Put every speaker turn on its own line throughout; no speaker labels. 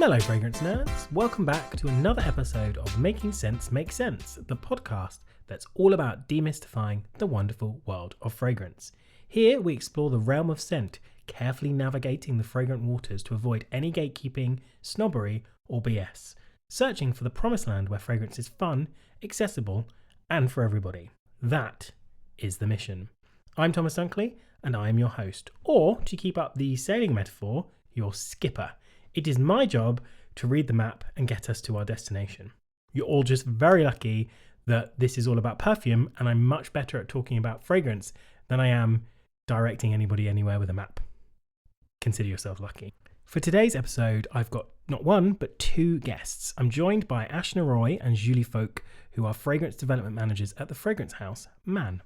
Hello fragrance nerds, welcome back to another episode of Making Sense Make Sense, the podcast that's all about demystifying the wonderful world of fragrance. Here we explore the realm of scent, carefully navigating the fragrant waters to avoid any gatekeeping, snobbery or BS, searching for the promised land where fragrance is fun, accessible and for everybody. That is the mission. I'm Thomas Dunkley and I am your host, or to keep up the sailing metaphor, your skipper. It is my job to read the map and get us to our destination. You're all just very lucky that this is all about perfume and I'm much better at talking about fragrance than I am directing anybody anywhere with a map. Consider yourself lucky. For today's episode, I've got not one, but two guests. I'm joined by Ashna Roy and Julie Fwok, who are fragrance development managers at the fragrance house, Man.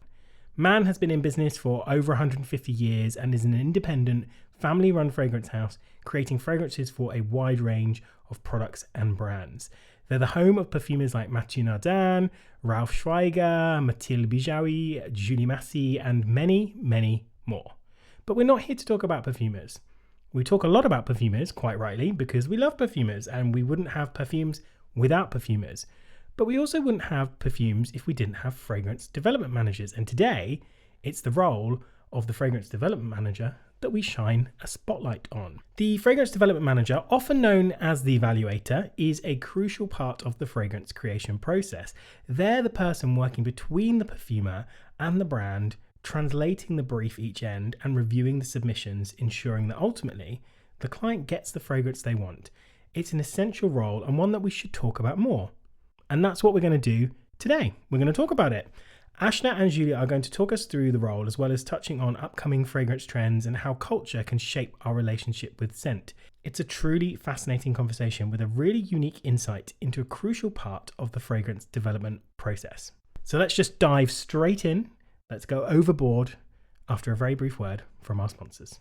Man has been in business for over 150 years and is an independent, family-run fragrance house, creating fragrances for a wide range of products and brands. They're the home of perfumers like Mathieu Nardin, Ralph Schweiger, Mathilde Bijawi, Julie Massy, and many, many more. But we're not here to talk about perfumers. We talk a lot about perfumers, quite rightly, because we love perfumers and we wouldn't have perfumes without perfumers. But we also wouldn't have perfumes if we didn't have fragrance development managers. And today, it's the role of the fragrance development manager that we shine a spotlight on. The fragrance development manager, often known as the Evaluator, is a crucial part of the fragrance creation process. They're the person working between the perfumer and the brand, translating the brief each end and reviewing the submissions, ensuring that ultimately the client gets the fragrance they want. It's an essential role and one that we should talk about more. And that's what we're going to do today. We're going to talk about it. Ashna and Julie are going to talk us through the role, as well as touching on upcoming fragrance trends and how culture can shape our relationship with scent. It's a truly fascinating conversation with a really unique insight into a crucial part of the fragrance development process. So let's just dive straight in. Let's go overboard after a very brief word from our sponsors.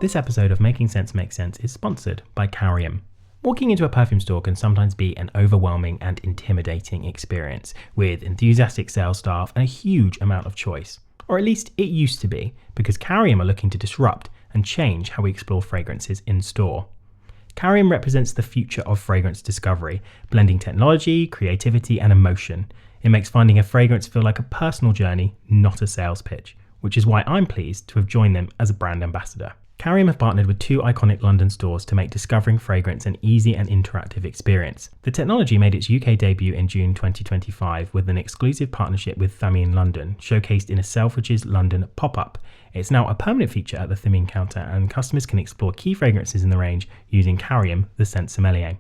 This episode of Making Sense Make Sense is sponsored by Carium. Walking into a perfume store can sometimes be an overwhelming and intimidating experience, with enthusiastic sales staff and a huge amount of choice. Or at least it used to be, because Carium are looking to disrupt and change how we explore fragrances in store. Carium represents the future of fragrance discovery, blending technology, creativity and emotion. It makes finding a fragrance feel like a personal journey, not a sales pitch, which is why I'm pleased to have joined them as a brand ambassador. Carium have partnered with two iconic London stores to make discovering fragrance an easy and interactive experience. The technology made its UK debut in June 2025 with an exclusive partnership with Thymian London, showcased in a Selfridges London pop-up. It's now a permanent feature at the Thymian counter, and customers can explore key fragrances in the range using Carium, the scent sommelier.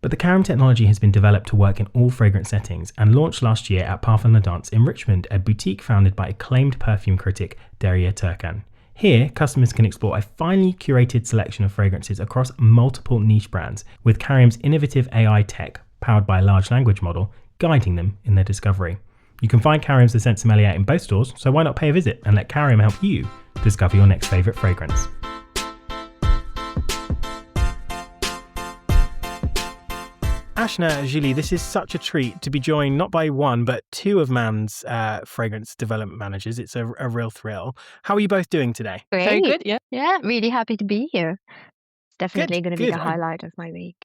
But the Carium technology has been developed to work in all fragrance settings and launched last year at Parfum La Danse in Richmond, a boutique founded by acclaimed perfume critic Derya Turkan. Here, customers can explore a finely curated selection of fragrances across multiple niche brands, with Carium's innovative AI tech, powered by a large language model, guiding them in their discovery. You can find Carium's The Scent Sommelier in both stores, so why not pay a visit and let Carium help you discover your next favourite fragrance. Ashna, Julie, this is such a treat to be joined not by one, but two of Man's fragrance development managers. It's a real thrill. How are you both doing today?
Great.
Very good, yeah.
Yeah, really happy to be here. It's definitely going to be
good.
the highlight of my week.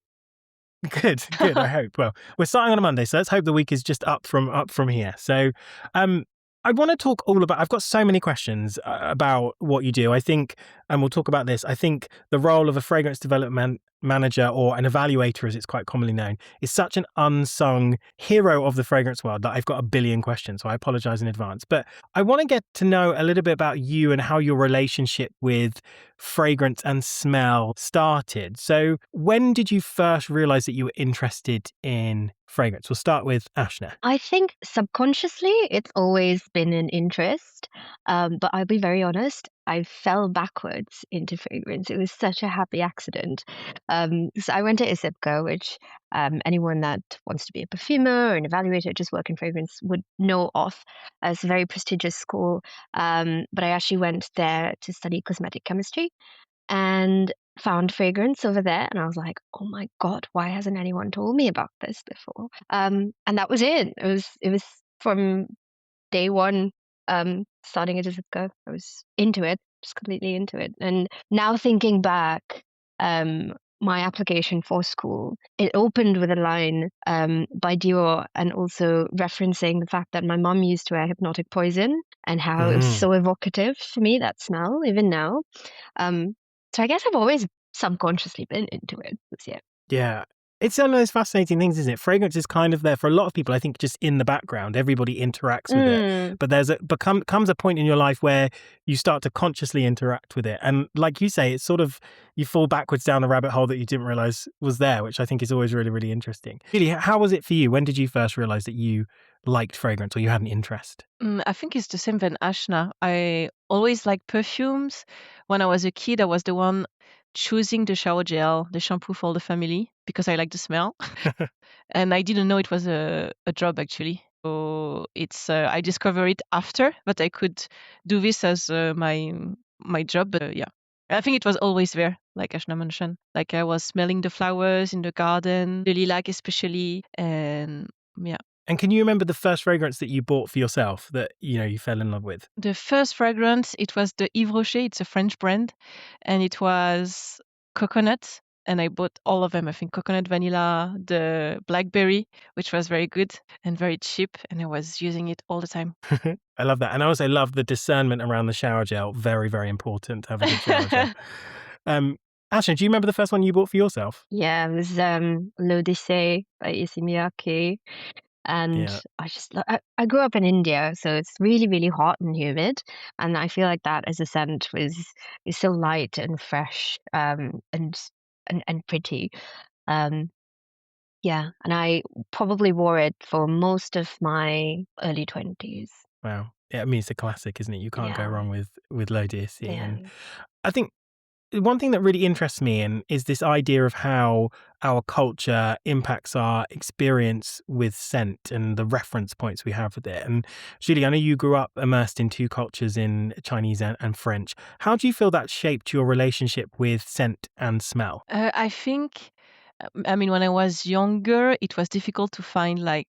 Good, I hope. Well, we're starting on a Monday, so let's hope the week is just up from here. So I want to talk all about, I've got so many questions about what you do. I think, and we'll talk about this, I think the role of a fragrance development manager, or an evaluator as it's quite commonly known, is such an unsung hero of the fragrance world that I've got a billion questions, so I apologize in advance. But I want to get to know a little bit about you and how your relationship with fragrance and smell started. So when did you first realize that you were interested in fragrance? We'll start with Ashna.
I think subconsciously it's always been an interest, but I'll be very honest, I fell backwards into fragrance. It was such a happy accident. So I went to ISIPCO, which anyone that wants to be a perfumer or an evaluator, just work in fragrance, would know of. It's a very prestigious school, but I actually went there to study cosmetic chemistry and found fragrance over there, and I was like, oh my God, why hasn't anyone told me about this before? And that was it. It was from day one, starting at Jessica, I was into it, just completely into it. And now thinking back, my application for school, it opened with a line by Dior, and also referencing the fact that my mum used to wear hypnotic poison and how it was so evocative for me, that smell, even now. So I guess I've always subconsciously been into it. Yeah.
Yeah. It's one of those fascinating things, isn't it? Fragrance is kind of there for a lot of people, I think, just in the background. Everybody interacts with it. But comes a point in your life where you start to consciously interact with it. And like you say, it's sort of, you fall backwards down the rabbit hole that you didn't realize was there, which I think is always really, really interesting. Really, how was it for you? When did you first realize that you liked fragrance or you had an interest?
I think it's the same than Ashna. I always liked perfumes. When I was a kid, I was the one choosing the shower gel, the shampoo for the family because I like the smell. And I didn't know it was a job actually. So it's I discovered it after, but I could do this as my job. But yeah, I think it was always there, like Ashna mentioned. Like I was smelling the flowers in the garden, the lilac especially, and yeah.
And can you remember the first fragrance that you bought for yourself that, you fell in love with?
The first fragrance, it was the Yves Rocher. It's a French brand, and it was coconut. And I bought all of them. I think coconut, vanilla, the blackberry, which was very good and very cheap. And I was using it all the time.
I love that. And I also love the discernment around the shower gel. Very, very important to have a good shower gel. Ashna, do you remember the first one you bought for yourself?
Yeah, it was L'Odyssée by Issey Miyake. And I grew up in India, so it's really, really hot and humid. And I feel like that as a scent is so light and fresh, and pretty. Yeah, and I probably wore it for most of my early 20s.
Wow. Yeah, I mean, it's a classic, isn't it? You can't go
Yeah.
wrong with L'Odyssée.
Yeah.
And I think one thing that really interests me is this idea of how our culture impacts our experience with scent and the reference points we have with it. And Julie, I know you grew up immersed in two cultures, in Chinese and French. How do you feel that shaped your relationship with scent and smell?
I think, when I was younger, it was difficult to find like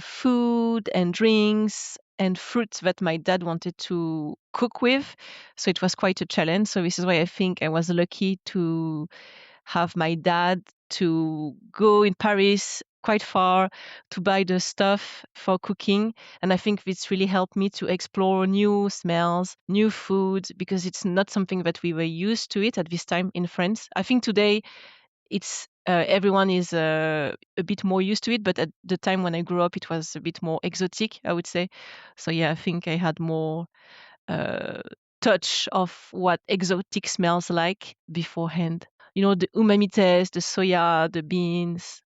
food and drinks and fruits that my dad wanted to cook with. So it was quite a challenge. So this is why I think I was lucky to have my dad to go in Paris quite far to buy the stuff for cooking. And I think this really helped me to explore new smells, new food, because it's not something that we were used to it at this time in France. I think today it's everyone is a bit more used to it, but at the time when I grew up, it was a bit more exotic, I would say. So yeah, I think I had more touch of what exotic smells like beforehand. The umami taste, the soya, the beans,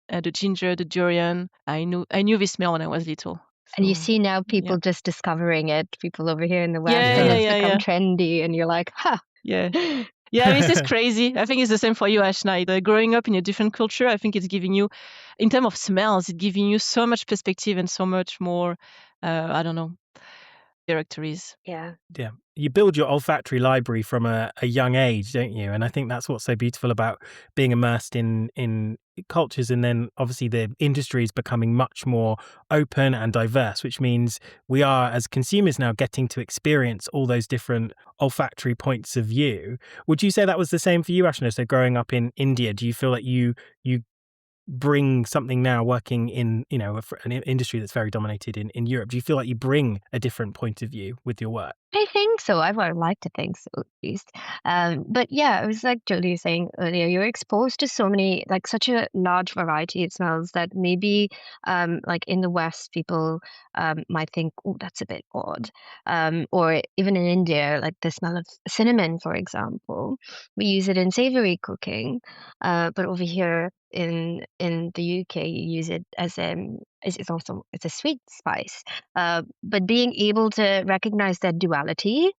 the ginger, the durian. I knew this smell when I was little.
And you
So,
see now people
yeah.
just discovering it, people over here in the West,
Yeah,
and
yeah,
it's
yeah,
become
yeah.
trendy, and you're like, ha.
Yeah. Yeah, this is crazy. I think it's the same for you, Ashna. Growing up in a different culture, I think it's giving you, in terms of smells, it's giving you so much perspective and so much more, I don't know, characteristics.
Yeah.
Yeah. You build your olfactory library from a young age, don't you? And I think that's what's so beautiful about being immersed in cultures. And then obviously the industry is becoming much more open and diverse, which means we are, as consumers now, getting to experience all those different olfactory points of view. Would you say that was the same for you, Ashna? So growing up in India, do you feel like you bring something now, working in an industry that's very dominated in Europe? Do you feel like you bring a different point of view with your work?
I think so. I would like to think so, at least. But yeah, it was like Julie was saying earlier, you're exposed to so many, like such a large variety of smells that maybe, like in the West, people might think, oh, that's a bit odd. Or even in India, like the smell of cinnamon, for example, we use it in savory cooking. But over here in the UK, you use it as it's a sweet spice. But being able to recognize that duality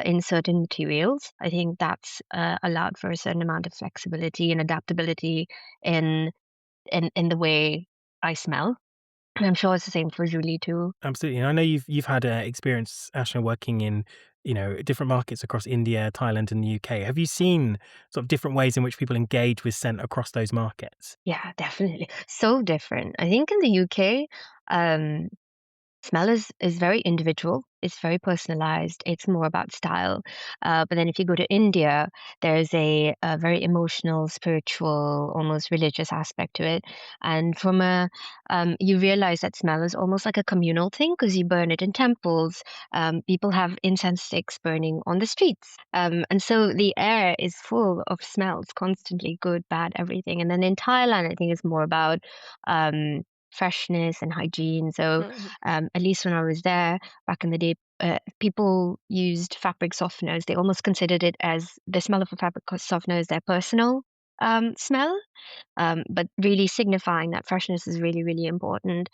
in certain materials, I think that's allowed for a certain amount of flexibility and adaptability in the way I smell. And I'm sure it's the same for Julie too.
Absolutely. And I know you've had experience, Ashna, working in different markets across India, Thailand, and the UK. Have you seen sort of different ways in which people engage with scent across those markets?
Yeah, definitely. So different. I think in the UK, Smell is very individual. It's very personalized. It's more about style. But then if you go to India, there's a very emotional, spiritual, almost religious aspect to it. And you realize that smell is almost like a communal thing because you burn it in temples. People have incense sticks burning on the streets. And so the air is full of smells constantly, good, bad, everything. And then in Thailand, I think it's more about freshness and hygiene. So at least when I was there back in the day, people used fabric softeners. They almost considered it as the smell of a fabric softener as their personal smell, but really signifying that freshness is really, really important.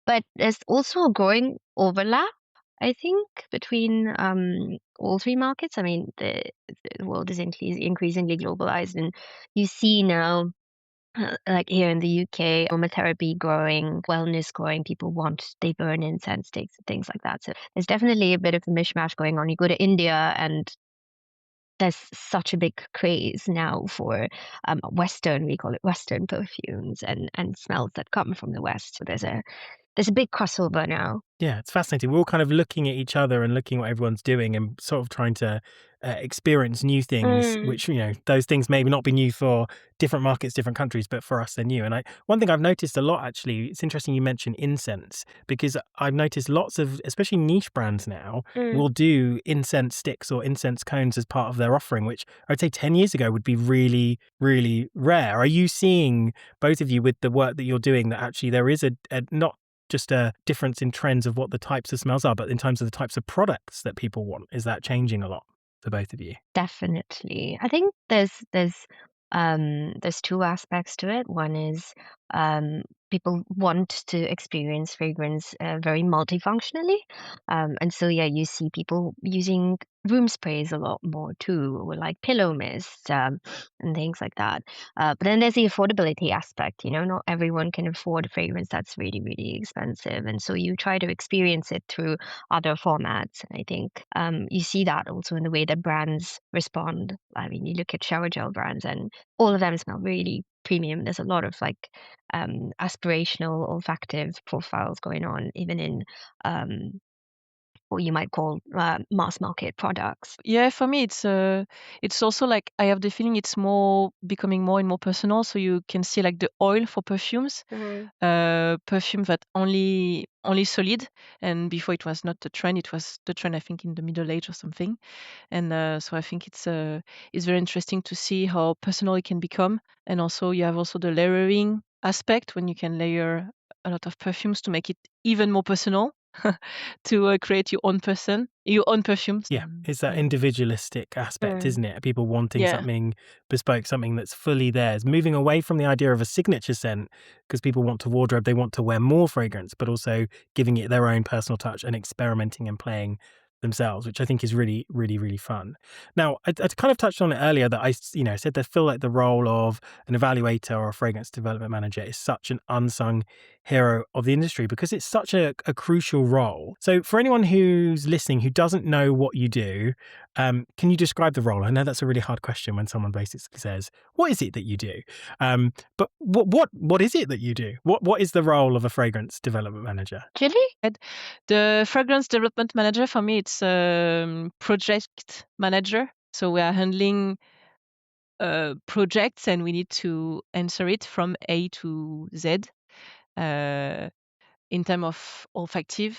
But there's also a growing overlap, I think, between all three markets. I mean, the world is increasingly globalized, and you see now like here in the UK, aromatherapy growing, wellness growing, they burn incense sticks and things like that. So there's definitely a bit of a mishmash going on. You go to India and there's such a big craze now for we call it Western perfumes and smells that come from the West. So there's a big crossover now.
Yeah, it's fascinating. We're all kind of looking at each other and looking at what everyone's doing and sort of trying to experience new things, which, those things maybe not be new for different markets, different countries, but for us, they're new. And one thing I've noticed a lot, actually, it's interesting you mentioned incense, because I've noticed lots of, especially niche brands now, will do incense sticks or incense cones as part of their offering, which I'd say 10 years ago would be really, really rare. Are you seeing, both of you, with the work that you're doing, that actually there is a not just a difference in trends of what the types of smells are, but in terms of the types of products that people want? Is that changing a lot for both of you?
Definitely. I think there's two aspects to it. One is people want to experience fragrance very multifunctionally. And so yeah, you see people using room sprays a lot more too, or like pillow mist and things like that. But then there's the affordability aspect, not everyone can afford a fragrance that's really, really expensive. And so you try to experience it through other formats. And I think you see that also in the way that brands respond. I mean, you look at shower gel brands and all of them smell really premium. There's a lot of like aspirational olfactive profiles going on, even in what you might call mass market products.
Yeah, for me, it's also like I have the feeling it's more becoming more and more personal. So you can see like the oil for perfumes, perfume that only solid, and before it was not the trend. It was the trend, I think, in the Middle Age or something. And so I think it's very interesting to see how personal it can become, and also you have also the layering aspect when you can layer a lot of perfumes to make it even more personal. To create your own perfumes.
Yeah, it's that individualistic aspect, isn't it? People wanting something bespoke, something that's fully theirs, moving away from the idea of a signature scent, because people want to wardrobe, they want to wear more fragrance, but also giving it their own personal touch and experimenting and playing themselves, which I think is really, really, really fun. Now, I kind of touched on it earlier that I said I feel like the role of an evaluator or a fragrance development manager is such an unsung hero of the industry because it's such a crucial role. So for anyone who's listening who doesn't know what you do, can you describe the role? I know that's a really hard question when someone basically says, what is it that you do? But what is it that you do? What is the role of a fragrance development manager?
Julie?
The fragrance development manager, for me, it's project manager. So we are handling projects and we need to answer it from A to Z in terms of olfactive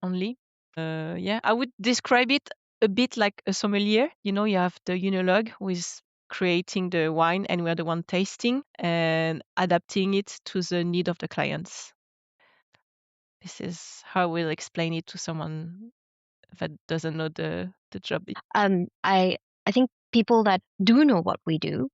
only. I would describe it a bit like a sommelier. You have the enologue who is creating the wine and we're the one tasting and adapting it to the need of the clients. This is how I will explain it to someone that doesn't know the job.
I think people that do know what we do,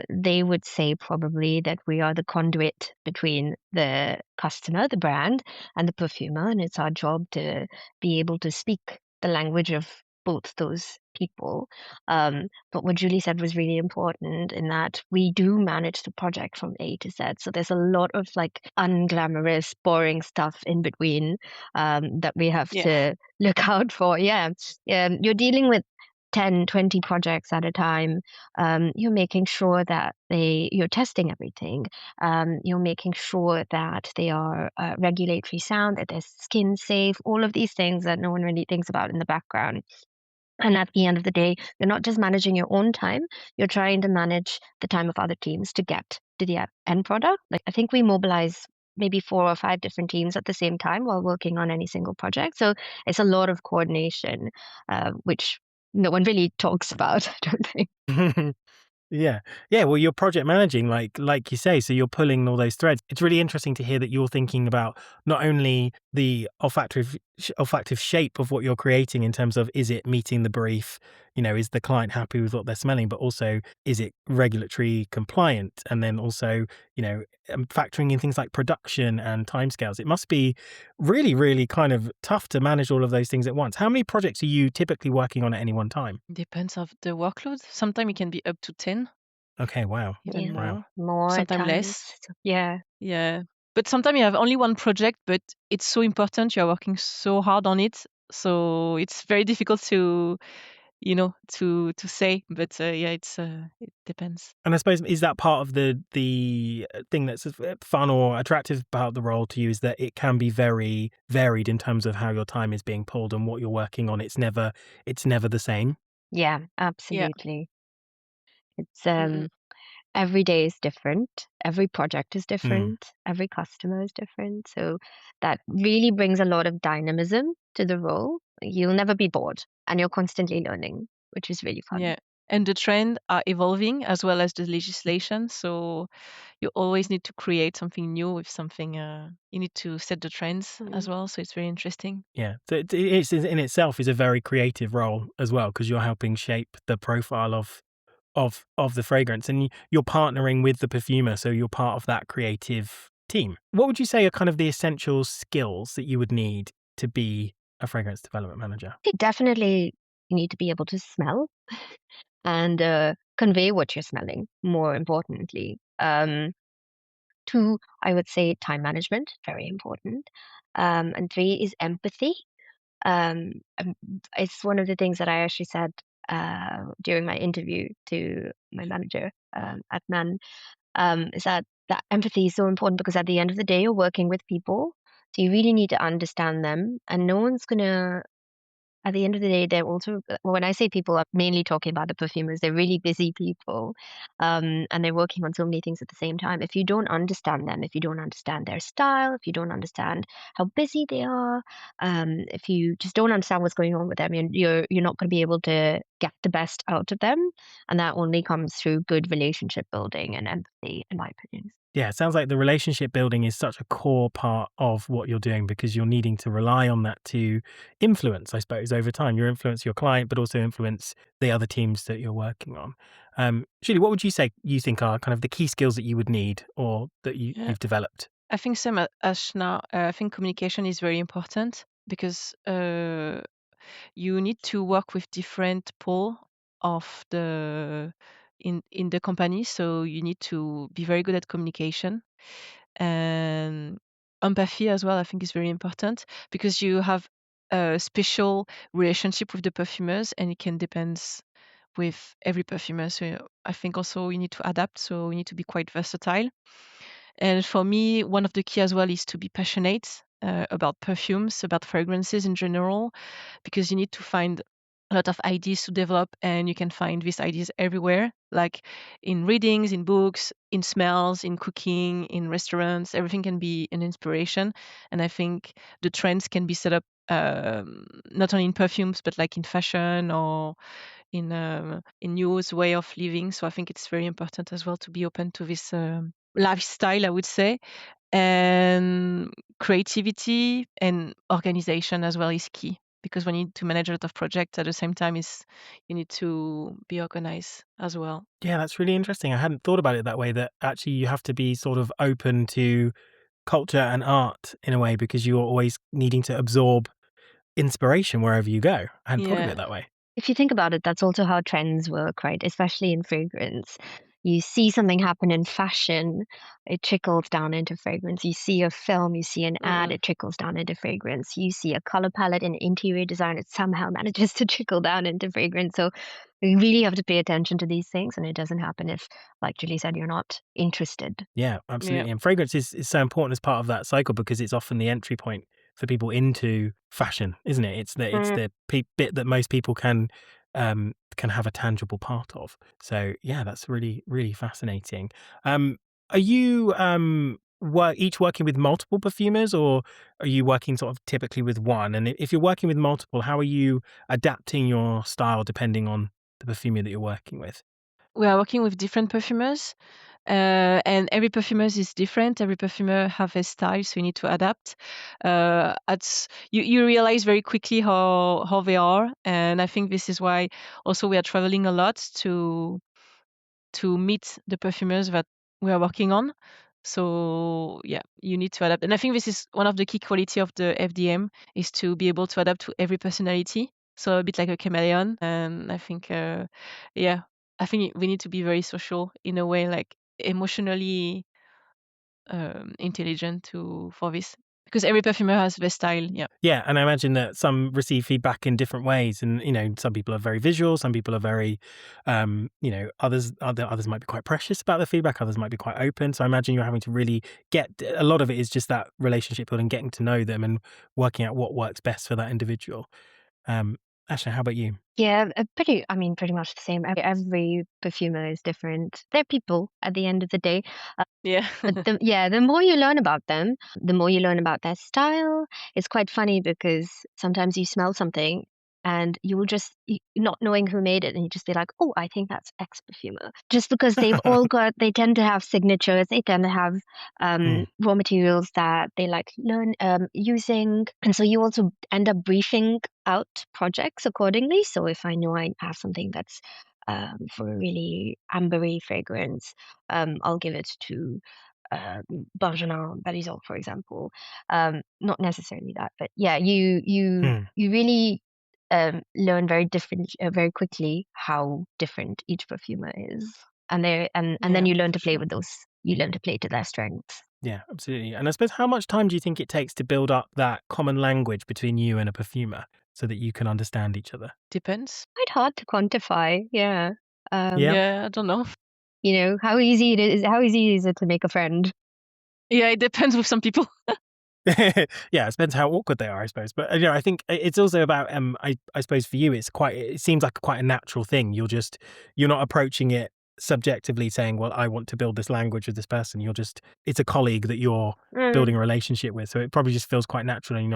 they would say probably that we are the conduit between the customer, the brand, and the perfumer, and it's our job to be able to speak the language of both those people. But what Julie said was really important in that we do manage the project from A to Z. So there's a lot of like unglamorous, boring stuff in between that we have to look out for. Yeah. You're dealing with 10, 20 projects at a time. You're making sure that you're testing everything. You're making sure that they are regulatory sound, that they're skin safe, all of these things that no one really thinks about in the background. And at the end of the day, you're not just managing your own time, you're trying to manage the time of other teams to get to the end product. Like, I think we mobilize maybe 4 or 5 different teams at the same time while working on any single project. So it's a lot of coordination, which no one really talks about, I don't think.
Yeah. Yeah. Well, you're project managing, like you say, so you're pulling all those threads. It's really interesting to hear that you're thinking about not only the olfactive shape of what you're creating in terms of, is it meeting the brief? Is the client happy with what they're smelling? But also, is it regulatory compliant? And then also, factoring in things like production and timescales. It must be really, really kind of tough to manage all of those things at once. How many projects are you typically working on at any one time?
Depends of the workload. Sometimes it can be up to 10,
Okay. Wow.
even
Wow.
More
sometimes
times.
less.
Yeah.
Yeah. But sometimes you have only one project, but it's so important. You are working so hard on it. So it's very difficult to say. But yeah, it depends.
And I suppose, is that part of the thing that's fun or attractive about the role to you, is that it can be very varied in terms of how your time is being pulled and what you're working on. It's never the same.
Yeah,
Yeah.
absolutely. It's
Mm-mm.
every day is different. Every project is
Mm.
different. Every customer is different. So that really brings a lot of dynamism to the role. You'll never be bored and you're constantly learning, which is really fun.
Yeah. And the trends are evolving as well as the legislation. So you always need to create something new with something. You need to set the trends as well. So it's very interesting.
Yeah. So it's in itself is a very creative role as well, because you're helping shape the profile of the fragrance, and you're partnering with the perfumer, so you're part of that creative team. What would you say are kind of the essential skills that you would need to be a fragrance development manager?
You definitely need to be able to smell and convey what you're smelling, more importantly. 2, I would say time management, very important. And 3 is empathy. Um, um, it's one of the things that I actually said during my interview to my manager at NUN, is that empathy is so important because at the end of the day, you're working with people. So you really need to understand them, and no one's gonna at the end of the day, they're also when I say people, I'm mainly talking about the perfumers. They're really busy people, and they're working on so many things at the same time. If you don't understand them, if you don't understand their style, if you don't understand how busy they are, if you just don't understand what's going on with them, you're not going to be able to get the best out of them, and that only comes through good relationship building and empathy, in my opinion.
Yeah, it sounds like the relationship building is such a core part of what you're doing, because you're needing to rely on that to influence, I suppose, over time. You influence your client, but also influence the other teams that you're working on. Julie, what would you say you think are kind of the key skills that you would need, or that
Yeah.
you've developed?
I think same as Ashna. I think communication is very important because you need to work with different people of the in the company. So you need to be very good at communication, and empathy as well. I think is very important because you have a special relationship with the perfumers, and it can depend with every perfumer. So I think also you need to adapt. So you need to be quite versatile. And for me, one of the key as well is to be passionate about perfumes, about fragrances in general, because you need to find a lot of ideas to develop, and you can find these ideas everywhere, like in readings, in books, in smells, in cooking, in restaurants. Everything can be an inspiration, and I think the trends can be set up not only in perfumes but like in fashion or in news way of living. So I think it's very important as well to be open to this lifestyle, I would say. And creativity and organization as well is key, because when you need to manage a lot of projects at the same time, is you need to be organized as well.
Yeah, that's really interesting. I hadn't thought about it that way, that actually you have to be sort of open to culture and art in a way, because you're always needing to absorb inspiration wherever you go. I hadn't thought of
Yeah.
it that way.
If you think about it, that's also how trends work, right? Especially in fragrance. You see something happen in fashion, it trickles down into fragrance. You see a film, you see an ad, it trickles down into fragrance. You see a color palette in interior design, it somehow manages to trickle down into fragrance. So you really have to pay attention to these things, and it doesn't happen if, like Julie said, you're not interested.
Yeah, absolutely. And fragrance is so important as part of that cycle because it's often the entry point for people into fashion, isn't it? It's the bit that most people can have a tangible part of. So yeah, that's really, really fascinating. Are you each working with multiple perfumers, or are you working sort of typically with one? And if you're working with multiple, how are you adapting your style depending on the perfumer that you're working with?
We are working with different perfumers, and every perfumer is different. Every perfumer have a style, so you need to adapt. You realize very quickly how they are, and I think this is why also we are traveling a lot to meet the perfumers that we are working on. So yeah, you need to adapt, and I think this is one of the key quality of the FDM is to be able to adapt to every personality. So a bit like a chameleon, and I think I think we need to be very social in a way, like emotionally intelligent for this, because every perfumer has their style. Yeah.
Yeah, and I imagine that some receive feedback in different ways, and some people are very visual, some people are very, others might be quite precious about the feedback, others might be quite open. So I imagine you're having to really get a lot of it is just that relationship building, getting to know them, and working out what works best for that individual. Ashna, how about you?
Yeah, pretty much the same. Every perfumer is different. They're people at the end of the day.
Yeah.
But the more you learn about them, the more you learn about their style. It's quite funny because sometimes you smell something and you will just, not knowing who made it, and you just be like, oh, I think that's X perfumer. Just because they tend to have signatures, they tend to have raw materials that they like learn using. And so you also end up briefing out projects accordingly. So if I know I have something that's for a really ambery fragrance, I'll give it to Benjamin Balizot, for example. Not necessarily that, but yeah, you really learn very quickly how different each perfumer is, and then you learn to play with those. You learn to play to their strengths.
Yeah, absolutely. And I suppose, how much time do you think it takes to build up that common language between you and a perfumer so that you can understand each other?
Depends.
Quite hard to quantify. Yeah.
Yeah.
Yeah, I don't know.
How easy it is. How easy is it to make a friend?
Yeah, it depends with some people.
Yeah, it depends how awkward they are, I suppose. But I think it's also about I suppose for you it seems like quite a natural thing. You're not approaching it subjectively saying, well, I want to build this language with this person. It's a colleague that you're building a relationship with. So it probably just feels quite natural, and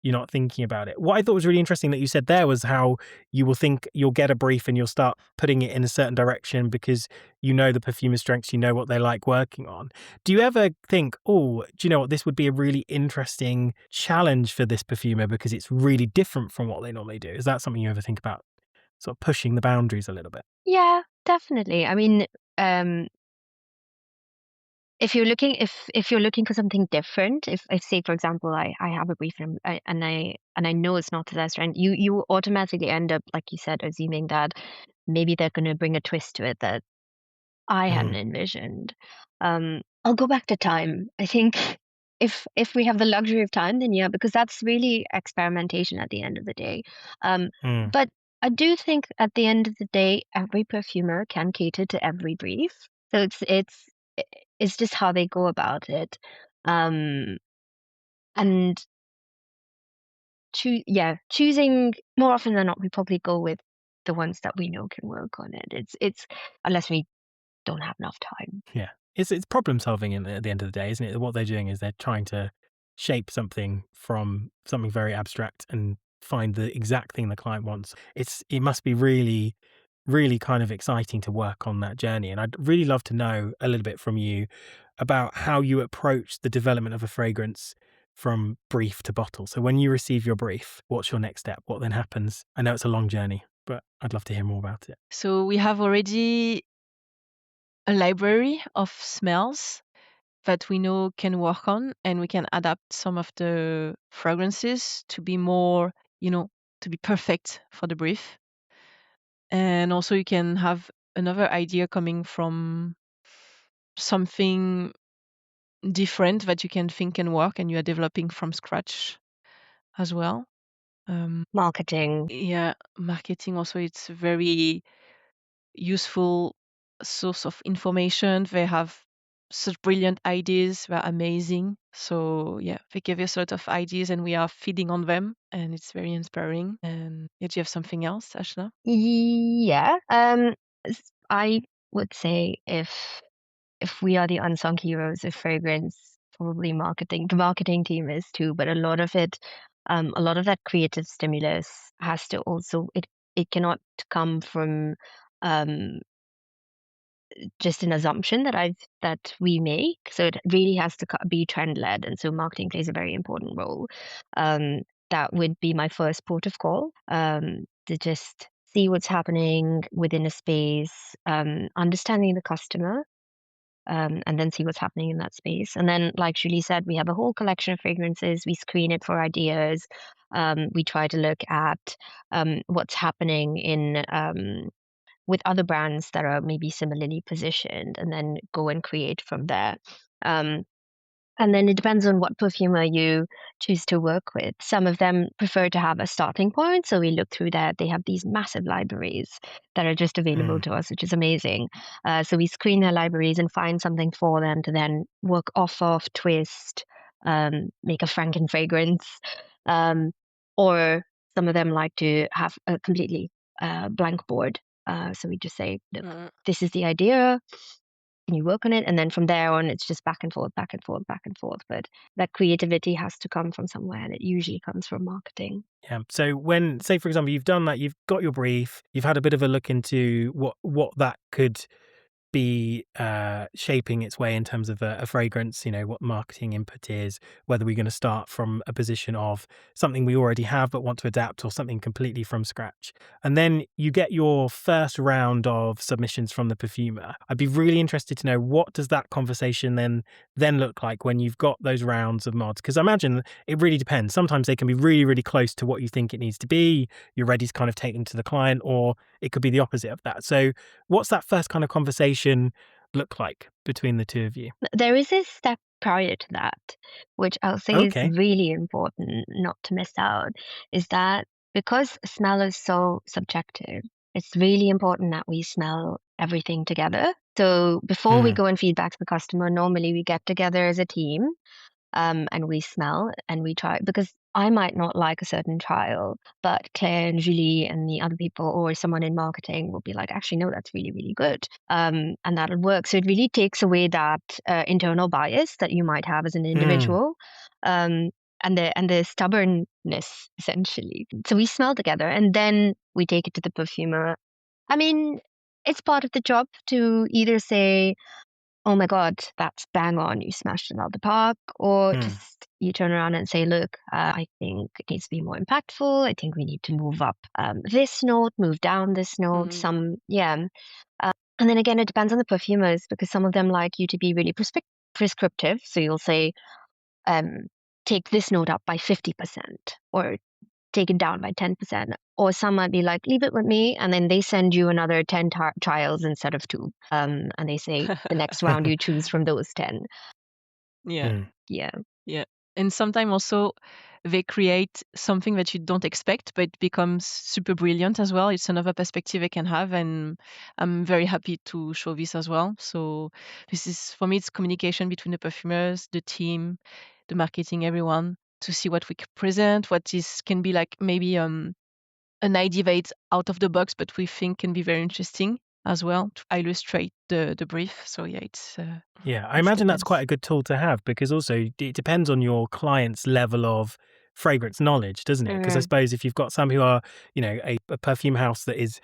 you're not thinking about it. What I thought was really interesting that you said there was how you'll get a brief and you'll start putting it in a certain direction because you know the perfumer's strengths, you know what they like working on. Do you ever think, oh, do you know what, this would be a really interesting challenge for this perfumer because it's really different from what they normally do? Is that something you ever think about, sort of pushing the boundaries a little bit?
Yeah, definitely. I mean, if you're looking for something different, if say for example I have a brief and I know it's not to their strength, you automatically end up, like you said, assuming that maybe they're going to bring a twist to it that I hadn't envisioned. I'll go back to time. I think if we have the luxury of time, then yeah, because that's really experimentation at the end of the day. But I do think at the end of the day, every perfumer can cater to every brief. So it's just how they go about it. And choosing more often than not, we probably go with the ones that we know can work on it. It's unless we don't have enough time.
Yeah. It's problem solving at the end of the day, isn't it? What they're doing is they're trying to shape something from something very abstract and find the exact thing the client wants. It must be really, really kind of exciting to work on that journey. And I'd really love to know a little bit from you about how you approach the development of a fragrance from brief to bottle. So when you receive your brief, what's your next step? What then happens? I know it's a long journey, but I'd love to hear more about it.
So we have already a library of smells that we know can work on, and we can adapt some of the fragrances to be more, to be perfect for the brief. And also you can have another idea coming from something different that you can think and work, and you are developing from scratch as well.
Marketing.
Yeah, marketing also, it's a very useful source of information. They have such brilliant ideas. They're amazing. So yeah, they give us a lot of ideas and we are feeding on them, and it's very inspiring. And yeah, do you have something else, Ashna?
Yeah. I would say if we are the unsung heroes of fragrance, probably marketing. The marketing team is too, but a lot of that creative stimulus has to also it cannot come from um just an assumption that we make. So it really has to be trend led, and so marketing plays a very important role. Um, that would be my first port of call, to just see what's happening within a space, understanding the customer, and then see what's happening in that space. And then, like Julie said, we have a whole collection of fragrances. We screen it for ideas. We try to look at what's happening in with other brands that are maybe similarly positioned, and then go and create from there. Um, and then it depends on what perfumer you choose to work with. Some of them prefer to have a starting point. So we look through that. They have these massive libraries that are just available
Mm.
to us, which is amazing. So we screen their libraries and find something for them to then work off of, twist, make a Franken fragrance. Or some of them like to have a completely blank board. So we just say, look, this is the idea. Can you work on it? And then from there on, it's just back and forth, back and forth, back and forth. But that creativity has to come from somewhere, and it usually comes from marketing.
Yeah. So when, say, for example, you've done that, you've got your brief, you've had a bit of a look into what that could be shaping its way in terms of a fragrance, what marketing input is, whether we're going to start from a position of something we already have but want to adapt, or something completely from scratch. And then you get your first round of submissions from the perfumer. I'd be really interested to know, what does that conversation then look like when you've got those rounds of mods? Because I imagine it really depends. Sometimes they can be really, really close to what you think it needs to be. You're ready to kind of take them to the client, or it could be the opposite of that. So what's that first kind of conversation look like between the two of you?
There is a step prior to that, which I'll say is
Okay.
really important not to miss out, is that because smell is so subjective, it's really important that we smell everything together. So before we
Mm.
go and feedback to the customer, normally we get together as a team, and we smell and we try, because I might not like a certain trial, but Claire and Julie and the other people or someone in marketing will be like, actually, no, that's really, really good. And that'll work. So it really takes away that internal bias that you might have as an
Mm.
individual. And the stubbornness, essentially. So we smell together, and then we take it to the perfumer. I mean, it's part of the job to either say, oh my God, that's bang on, you smashed it out of the park. Or
Mm.
just you turn around and say, look, I think it needs to be more impactful. I think we need to move up this note, move down this note. Yeah. And then again, it depends on the perfumers, because some of them like you to be really prescriptive. So you'll say, um, take this note up by 50%, or take it down by 10%. Or some might be like, leave it with me. And then they send you another 10 trials instead of 2. And they say, the next round you choose from those 10.
Yeah,
Mm.
Yeah.
yeah. And sometimes also they create something that you don't expect, but it becomes super brilliant as well. It's another perspective they can have, and I'm very happy to show this as well. So this is, for me, it's communication between the perfumers, the team, the marketing, everyone, to see what we can present, what is can be like maybe an idea that's out of the box, but we think can be very interesting as well to illustrate the brief. So yeah,
Yeah, I
it
imagine that's quite
depends.
a good tool to have, because also it depends on your client's level of fragrance knowledge, doesn't it? Because I
Mhm.
suppose if you've got some who are, a perfume house that is,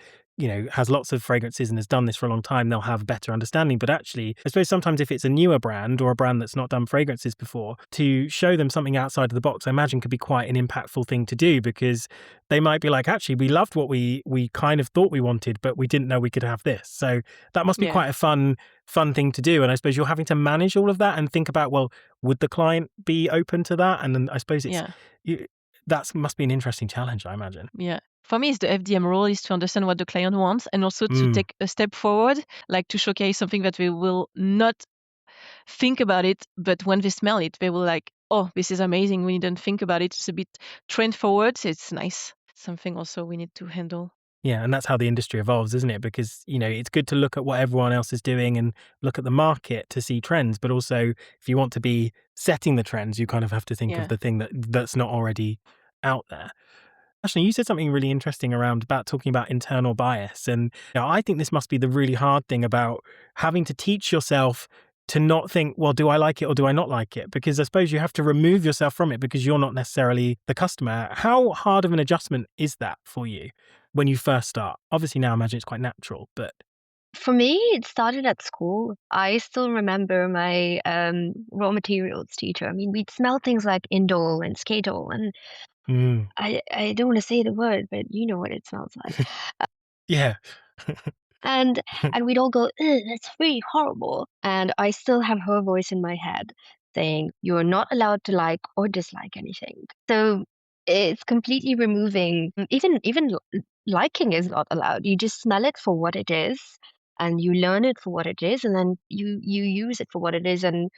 has lots of fragrances and has done this for a long time, they'll have a better understanding. But actually, I suppose sometimes if it's a newer brand or a brand that's not done fragrances before, to show them something outside of the box, I imagine could be quite an impactful thing to do, because they might be like, actually, we loved what we kind of thought we wanted, but we didn't know we could have this. So that must be
Yeah,
quite a fun thing to do. And I suppose you're having to manage all of that and think about, well, would the client be open to that? And then I suppose it's
yeah.
you, That must be an interesting challenge, I imagine.
Yeah. For me, it's the FDM role is to understand what the client wants and also to take a step forward, like to showcase something that they will not think about it, but when they smell it, they will like, oh, this is amazing. We didn't think about it. It's a bit trend forward. So it's nice. Something also we need to handle.
Yeah, and that's how the industry evolves, isn't it? Because, it's good to look at what everyone else is doing and look at the market to see trends. But also, if you want to be setting the trends, you kind of have to think of the thing that's not already out there. Ashna, you said something really interesting about talking about internal bias. And I think this must be the really hard thing about having to teach yourself to not think, well, do I like it or do I not like it? Because I suppose you have to remove yourself from it because you're not necessarily the customer. How hard of an adjustment is that for you when you first start? Obviously now I imagine it's quite natural, but...
For me, it started at school. I still remember my raw materials teacher. I mean, we'd smell things like indole and skatol, and I don't want to say the word, but you know what it smells like.
Yeah.
And we'd all go, "Ugh, that's really horrible." And I still have her voice in my head saying, "You're not allowed to like or dislike anything." So it's completely removing, even liking is not allowed. You just smell it for what it is, and you learn it for what it is, and then you use it for what it is, and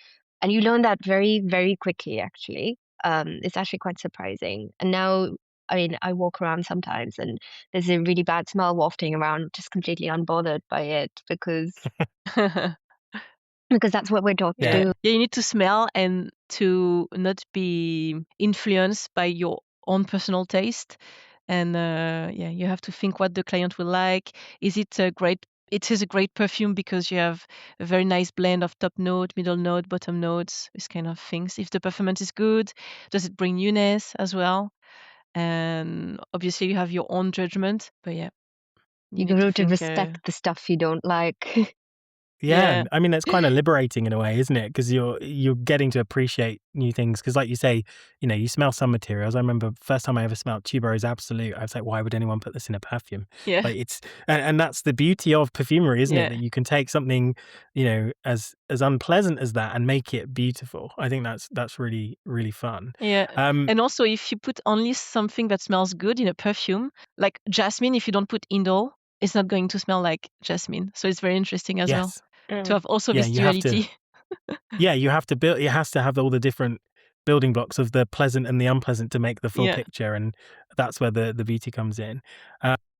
you learn that very, very quickly, actually. It's actually quite surprising. And now, I mean, I walk around sometimes and there's a really bad smell wafting around, just completely unbothered by it because that's what we're taught to do.
Yeah, you need to smell and to not be influenced by your own personal taste. And you have to think what the client will like. Is it a great? It is a great perfume because you have a very nice blend of top note, middle note, bottom notes, these kind of things. If the performance is good, does it bring newness as well? And obviously you have your own judgment, but yeah,
You
need
grow
to
to
think.
respect the stuff you don't like.
Yeah, I mean, it's kind of liberating in a way, isn't it? Because you're getting to appreciate new things. Because like you say, you smell some materials. I remember first time I ever smelled Tuberose Absolute, I was like, why would anyone put this in a perfume?
Yeah.
Like it's and that's the beauty of perfumery, isn't it? That you can take something, as unpleasant as that and make it beautiful. I think that's really, really fun.
Yeah. And also if you put only something that smells good in a perfume, like jasmine, if you don't put indole, it's not going to smell like jasmine. So it's very interesting as well to have also this duality.
You have to build. It has to have all the different building blocks of the pleasant and the unpleasant to make the full picture, and that's where the beauty comes in.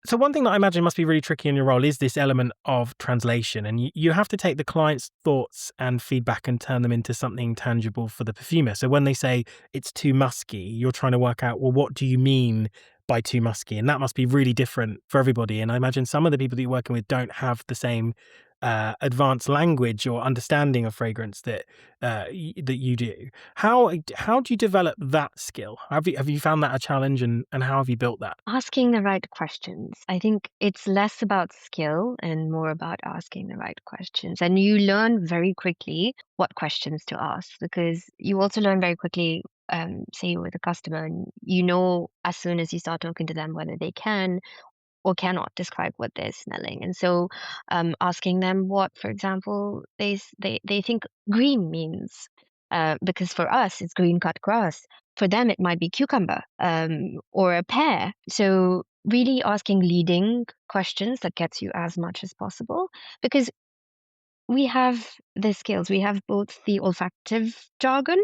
So one thing that I imagine must be really tricky in your role is this element of translation, and you have to take the client's thoughts and feedback and turn them into something tangible for the perfumer. So when they say it's too musky, you're trying to work out, well, what do you mean by too musky? And that must be really different for everybody. And I imagine some of the people that you're working with don't have the same advanced language or understanding of fragrance that you do. How do you develop that skill? Have you found that a challenge, and how have you built that?
Asking the right questions. I think it's less about skill and more about asking the right questions. And you learn very quickly what questions to ask, because you also learn very quickly, say you're with a customer and as soon as you start talking to them whether they can or cannot describe what they're smelling. And so asking them what, for example, they think green means, because for us it's green cut grass. For them it might be cucumber or a pear. So really asking leading questions that gets you as much as possible, because we have the skills. We have both the olfactive jargon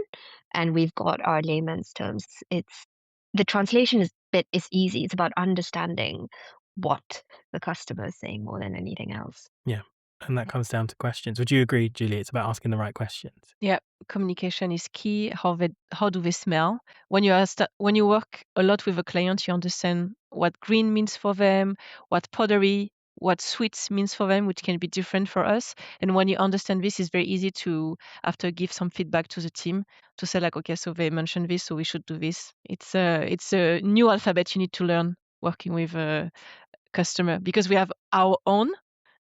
and we've got our layman's terms. The translation is easy. It's about understanding what the customer is saying more than anything else.
Yeah. And that comes down to questions. Would you agree, Julie? It's about asking the right questions.
Yeah, communication is key. How do they smell? When you work a lot with a client, you understand what green means for them, what pottery, what sweets means for them, which can be different for us. And when you understand this, it's very easy to after give some feedback to the team to say like, okay, so they mentioned this, so we should do this. It's a new alphabet you need to learn working with a customer, because we have our own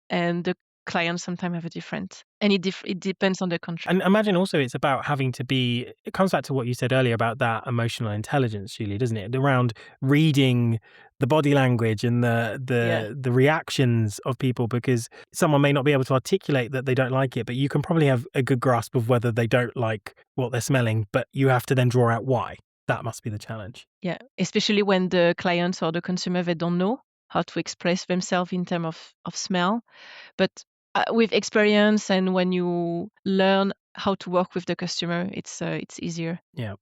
and the clients sometimes have a different, and it depends on the country.
And imagine also it's about having to be, it comes back to what you said earlier about that emotional intelligence, Julie, doesn't it? Around reading the body language and the reactions of people, because someone may not be able to articulate that they don't like it, but you can probably have a good grasp of whether they don't like what they're smelling, but you have to then draw out why. That must be the challenge.
Yeah, especially when the clients or the consumer, they don't know how to express themselves in terms of smell. But with experience and when you learn how to work with the customer, it's easier.
Yeah.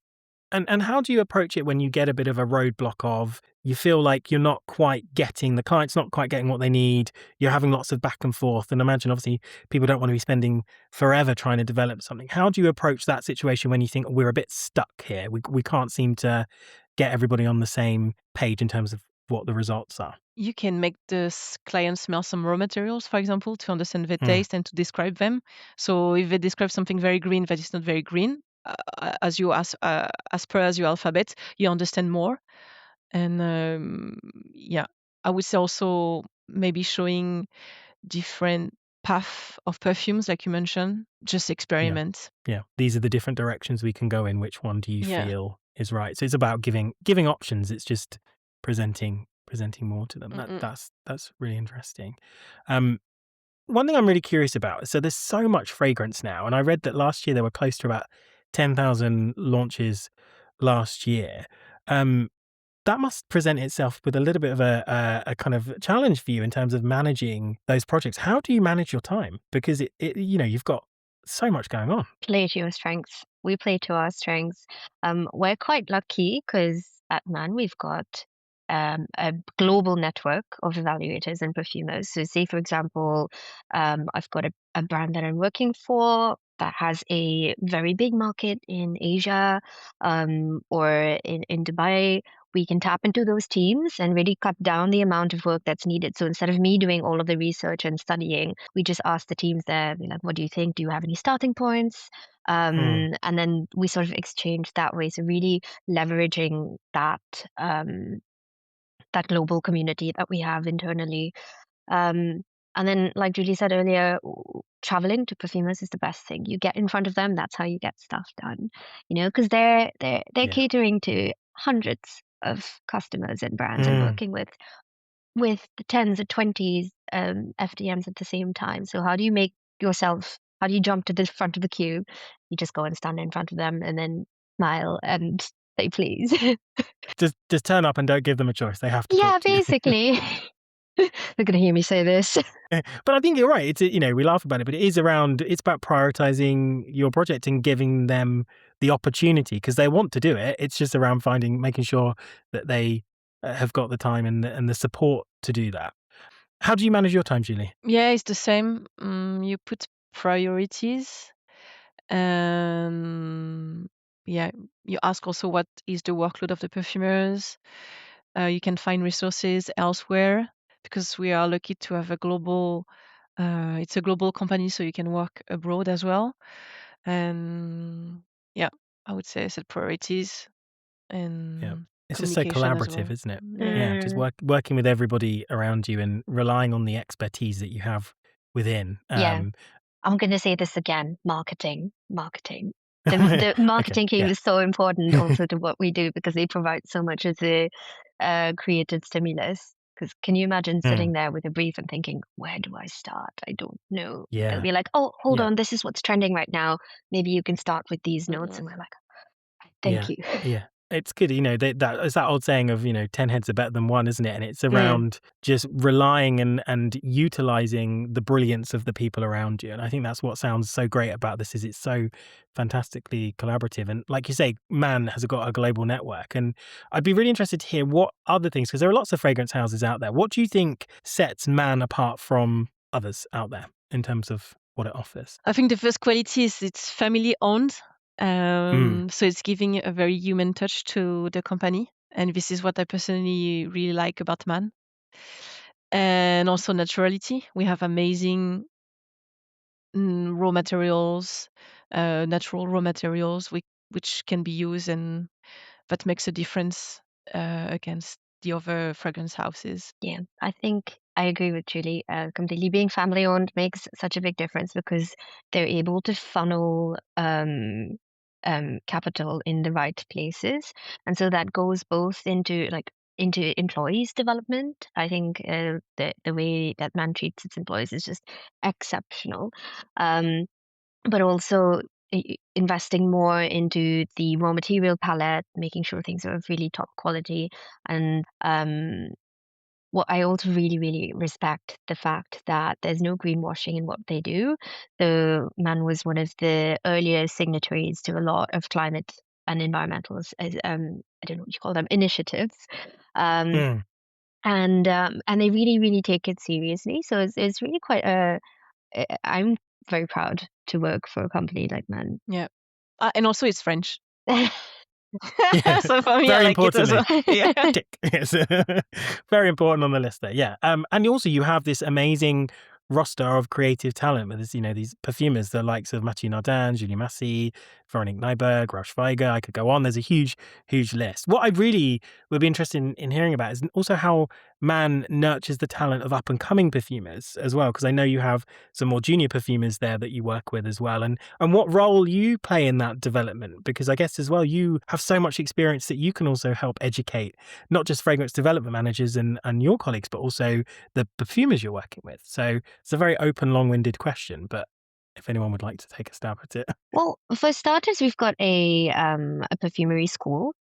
And how do you approach it when you get a bit of a roadblock of you feel like you're not quite getting, the client's not quite getting what they need, you're having lots of back and forth, and imagine obviously people don't want to be spending forever trying to develop something. How do you approach that situation when you think we're a bit stuck here? We can't seem to get everybody on the same page in terms of what the results are.
You can make the client smell some raw materials, for example, to understand their
Hmm.
taste and to describe them. So if they describe something very green that is not very green, as per your alphabet, you understand more. And yeah, I would say also maybe showing different path of perfumes, like you mentioned, just experiment.
Yeah, these are the different directions we can go in. Which one do you
Yeah.
feel is right? So it's about giving options. It's just presenting more to them.
Mm-mm.
That's really interesting. One thing I'm really curious about. So there's so much fragrance now, and I read that last year there were close to about 10,000 launches last year. That must present itself with a little bit of a kind of challenge for you in terms of managing those projects. How do you manage your time? Because you've got so much going on.
Play to your strengths. We play to our strengths. We're quite lucky because at Man we've got a global network of evaluators and perfumers. So, say for example, I've got a brand that I'm working for that has a very big market in Asia, or in Dubai. We can tap into those teams and really cut down the amount of work that's needed. So instead of me doing all of the research and studying, we just ask the teams there, be like, what do you think? Do you have any starting points?
Hmm.
And then we sort of exchange that way. So really leveraging that global community that we have internally. Um, and then, like Julie said earlier, traveling to perfumers is the best thing. You get in front of them. That's how you get stuff done. Because they're
Yeah.
catering to hundreds of customers and brands and
Hmm.
working with the tens or twenties FDMs at the same time. So how do you make yourself? How do you jump to the front of the queue? You just go and stand in front of them and then smile and say please.
Just turn up and don't give them a choice. They have to
Yeah,
talk to you.
basically. They're gonna hear me say this.
But I think you're right. It's we laugh about it, but it's about prioritizing your project and giving them the opportunity because they want to do it. It's just around making sure that they have got the time and the support to do that. How do you manage your time, Julie?
Yeah, it's the same. You put priorities, and yeah, you ask also what is the workload of the perfumers. You can find resources elsewhere because we are lucky to have a global. It's a global company, so you can work abroad as well. And yeah, I would say set priorities
Yeah.
and
It's just so
communication as
collaborative,
well.
isn't it?
Yeah.
Yeah, just
Mm,
working with everybody around you and relying on the expertise that you have within.
yeah. I'm gonna say this again, marketing, marketing. The
Okay,
marketing team
yeah.
is so important also to what we do because they provide so much as a creative stimulus. Because can you imagine
Mm,
sitting there with a brief and thinking, where do I start? I don't know. They'll
yeah,
be like, oh, hold
yeah.
on, this is what's trending right now. Maybe you can start with these notes.
Mm-mm.
And we're like, thank
Yeah,
you.
yeah. It's good, that it's that old saying of, 10 heads are better than one, isn't it? And it's
Mm.
around just relying and utilizing the brilliance of the people around you. And I think that's what sounds so great about this is it's so fantastically collaborative. And like you say, Man has got a global network. And I'd be really interested to hear what other things, because there are lots of fragrance houses out there. What do you think sets Man apart from others out there in terms of what it offers?
I think the first quality is it's family owned.
Mm,
So it's giving a very human touch to the company. And this is what I personally really like about Man. And also naturality. We have amazing raw materials, natural raw materials, which can be used and that makes a difference against the other fragrance houses.
Yeah, I think I agree with Julie completely. Being family owned makes such a big difference because they're able to funnel capital in the right places, and so that goes both into employees' development. I think the way that Man treats its employees is just exceptional, but also investing more into the raw material palette, making sure things are of really top quality. And what I also really, really respect the fact that there's no greenwashing in what they do. So Man was one of the earlier signatories to a lot of climate and environmental, I don't know what you call them, initiatives. Um,
Mm.
and they really, really take it seriously. So it's really quite I'm very proud to work for a company like Man.
Yeah. And also it's French.
Yes,
So for me, I
very
like it as
importantly.
well. Yeah.
Tick. Yes. Very important on the list there. Yeah. And also you have this amazing roster of creative talent with this, these perfumers, the likes of Mathieu Nardin, Julie Massy, Veronique Nyberg, Ralph Schweiger. I could go on. There's a huge, huge list. What I really would be interested in hearing about is also how Man nurtures the talent of up and coming perfumers as well, because I know you have some more junior perfumers there that you work with as well, and what role you play in that development, because I guess as well you have so much experience that you can also help educate not just fragrance development managers and your colleagues, but also the perfumers you're working with. So it's a very open, long-winded question, but if anyone would like to take a stab at it.
Well, for starters, we've got a perfumery school,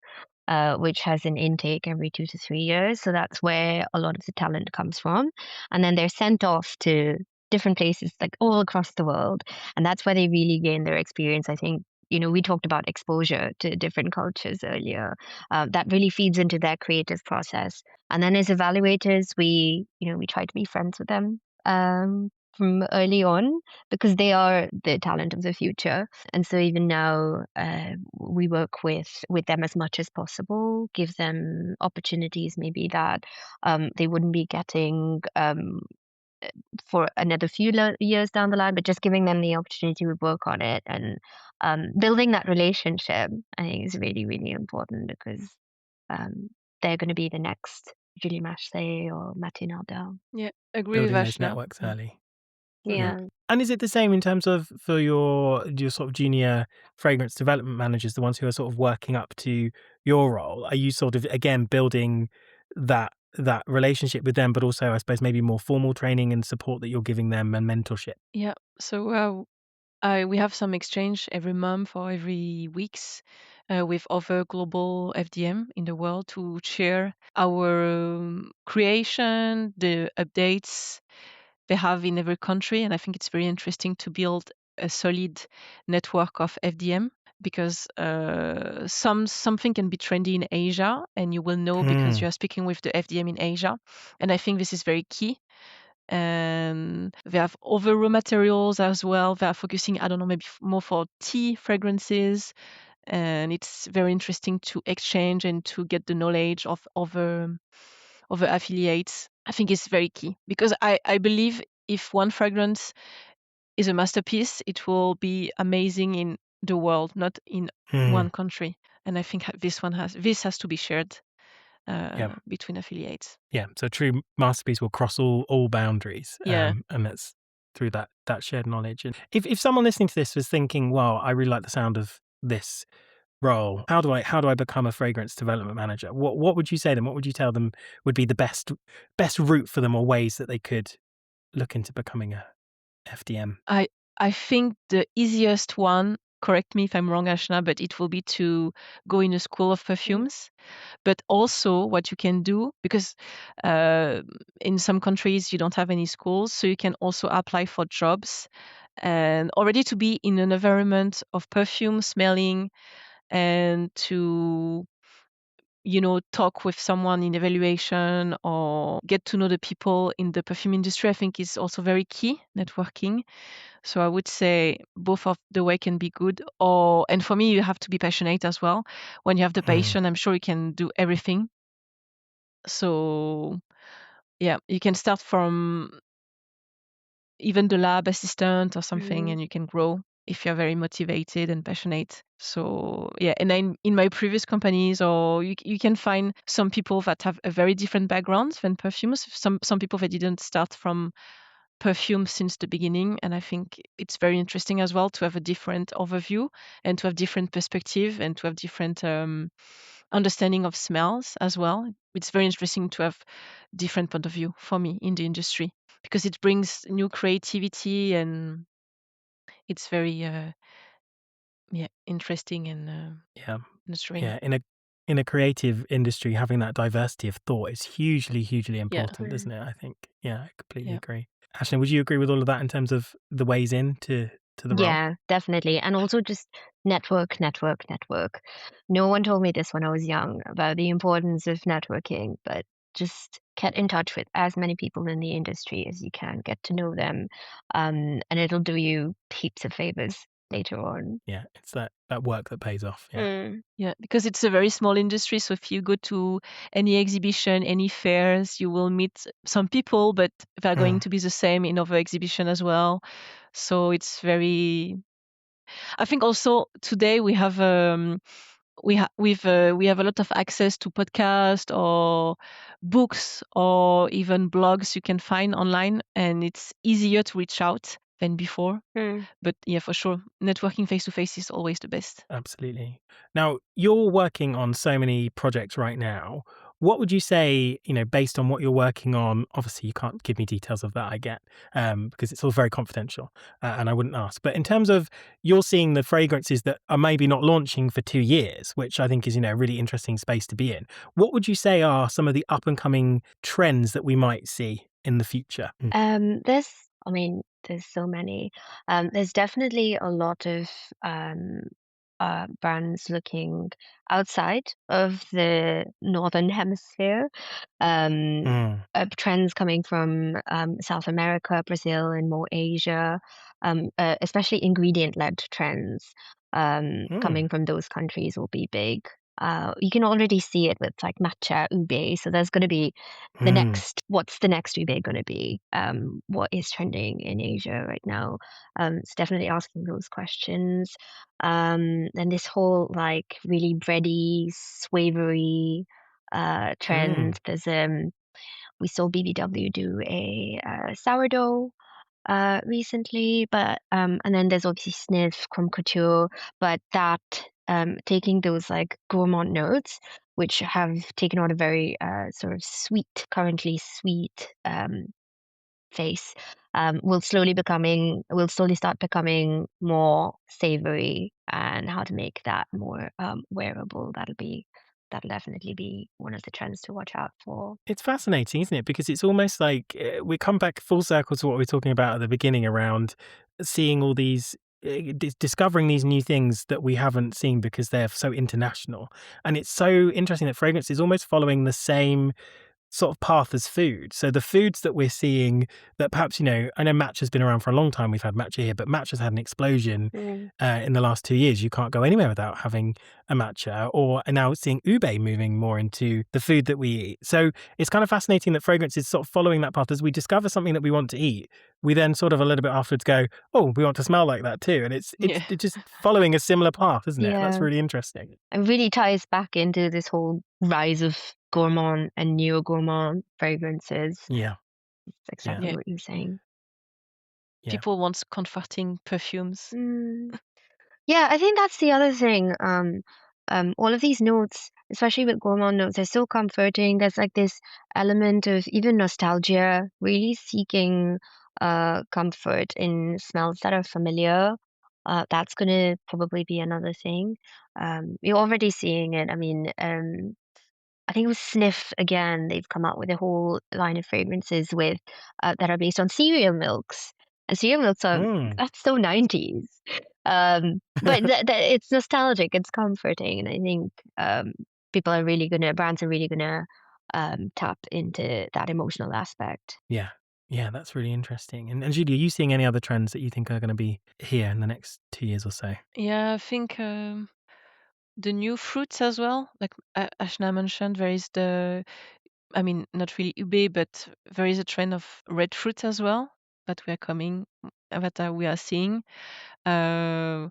which has an intake every 2 to 3 years. So that's where a lot of the talent comes from. And then they're sent off to different places, like all across the world. And that's where they really gain their experience. I think, we talked about exposure to different cultures earlier. That really feeds into their creative process. And then as evaluators, we try to be friends with them. From early on, because they are the talent of the future. And so even now, we work with them as much as possible, give them opportunities maybe that they wouldn't be getting for another few years down the line, but just giving them the opportunity to work on it and building that relationship, I think is really, really important because um, they're going to be the next Julie Massé or Mathieu Nardin.
Yeah. Agree with
Building those
Ashna.
networks early.
Mm-hmm.
Yeah.
Yeah.
And is it the same in terms of for your sort of junior fragrance development managers, the ones who are sort of working up to your role? Are you sort of again building that relationship with them, but also I suppose maybe more formal training and support that you're giving them and mentorship?
Yeah. So we have some exchange every month or every weeks with other global FDM in the world to share our creation, the updates they have in every country. And I think it's very interesting to build a solid network of FDM because something can be trendy in Asia and you will know because you are speaking with the FDM in Asia. And I think this is very key. And they have other raw materials as well. They are focusing, I don't know, maybe more for tea fragrances. And it's very interesting to exchange and to get the knowledge of other affiliates. I think it's very key because I believe if one fragrance is a masterpiece, it will be amazing in the world, not in one country. And I think this has to be shared
Yeah.
between affiliates.
Yeah. So a true masterpiece will cross all boundaries.
Yeah.
And that's through that shared knowledge. And if someone listening to this was thinking, wow, I really like the sound of this role, how do I become a fragrance development manager? What would you say to them? What would you tell them would be the best route for them, or ways that they could look into becoming a FDM?
I think the easiest one, correct me if I'm wrong, Ashna, but it will be to go in a school of perfumes. But also what you can do, because in some countries you don't have any schools, so you can also apply for jobs and already to be in an environment of perfume smelling and to talk with someone in evaluation or get to know the people in the perfume industry, I think is also very key, networking. So I would say both of the way can be good. And for me, you have to be passionate as well. When you have the passion, I'm sure you can do everything. So yeah, you can start from even the lab assistant or something, and you can grow if you're very motivated and passionate. So yeah, and then in my previous companies, or you can find some people that have a very different background than perfumes. Some people that didn't start from perfume since the beginning, and I think it's very interesting as well to have a different overview and to have different perspective and to have different understanding of smells as well. It's very interesting to have different point of view for me in the industry because it brings new creativity and it's very interesting and
Yeah.
nurturing.
Yeah. In a creative industry, having that diversity of thought is hugely, hugely important, isn't it? I think. Yeah, I completely
Yeah.
agree. Ashna, would you agree with all of that in terms of the ways in to the role?
Yeah, definitely. And also just network, network, network. No one told me this when I was young about the importance of networking, but just get in touch with as many people in the industry as you can, get to know them, and it'll do you heaps of favors later on.
Yeah, it's that work that pays off. Yeah.
Mm.
Yeah, because it's a very small industry. So if you go to any exhibition, any fairs, you will meet some people, but they're going to be the same in other exhibition as well. So it's very. I think also today we have we have a lot of access to podcasts or books or even blogs you can find online, and it's easier to reach out than before.
Mm.
But yeah, for sure, networking face to face is always the best.
Absolutely. Now, you're working on so many projects right now. What would you say, based on what you're working on? Obviously, you can't give me details of that, I get, because it's all very confidential, and I wouldn't ask. But in terms of you're seeing the fragrances that are maybe not launching for 2 years, which I think is, a really interesting space to be in. What would you say are some of the up and coming trends that we might see in the future?
There's so many. There's definitely a lot of um, brands looking outside of the northern hemisphere. Trends coming from South America, Brazil, and more Asia, especially ingredient-led trends coming from those countries will be big. You can already see it with like matcha, ube. So there's going to be the next. What's the next ube going to be? What is trending in Asia right now? It's definitely asking those questions. And this whole like really bready, savory trend. There's we saw BBW do a sourdough recently, but and then there's obviously Sniff, Creme Couture, but that taking those like gourmand notes, which have taken on a very sort of sweet, currently sweet face, will slowly start becoming more savory, and how to make that more wearable. That'll definitely be one of the trends to watch out for.
It's fascinating, isn't it? Because it's almost like we come back full circle to what we were talking about at the beginning around seeing all these, discovering these new things that we haven't seen because they're so international. And it's so interesting that fragrance is almost following the same sort of path as food. So the foods that we're seeing that perhaps, I know matcha's been around for a long time. We've had matcha here, but matcha's had an explosion in the last 2 years. You can't go anywhere without having a matcha, and now seeing ube moving more into the food that we eat. So it's kind of fascinating that fragrance is sort of following that path. As we discover something that we want to eat, we then sort of a little bit afterwards go, oh, we want to smell like that too. And it's just following a similar path, isn't it? That's
Yeah.
really interesting.
It really ties back into this whole rise of gourmand and neo-gourmand fragrances.
Yeah.
It's exactly what you're saying.
Yeah.
People want comforting perfumes.
Yeah, I think that's the other thing. All of these notes, especially with gourmand notes, they're so comforting. There's like this element of even nostalgia, really seeking comfort in smells that are familiar. That's gonna probably be another thing. You're already seeing it. I mean, I think it was Sniff again. They've come out with a whole line of fragrances with that are based on cereal milks, and cereal milks are that's so 90s. But it's nostalgic, it's comforting, and I think brands are really gonna tap into that emotional aspect.
Yeah. Yeah, that's really interesting. And Julie, are you seeing any other trends that you think are going to be here in the next 2 years or so?
Yeah, I think the new fruits as well. Like Ashna mentioned, there is not really ube, but there is a trend of red fruit as well that we are seeing. And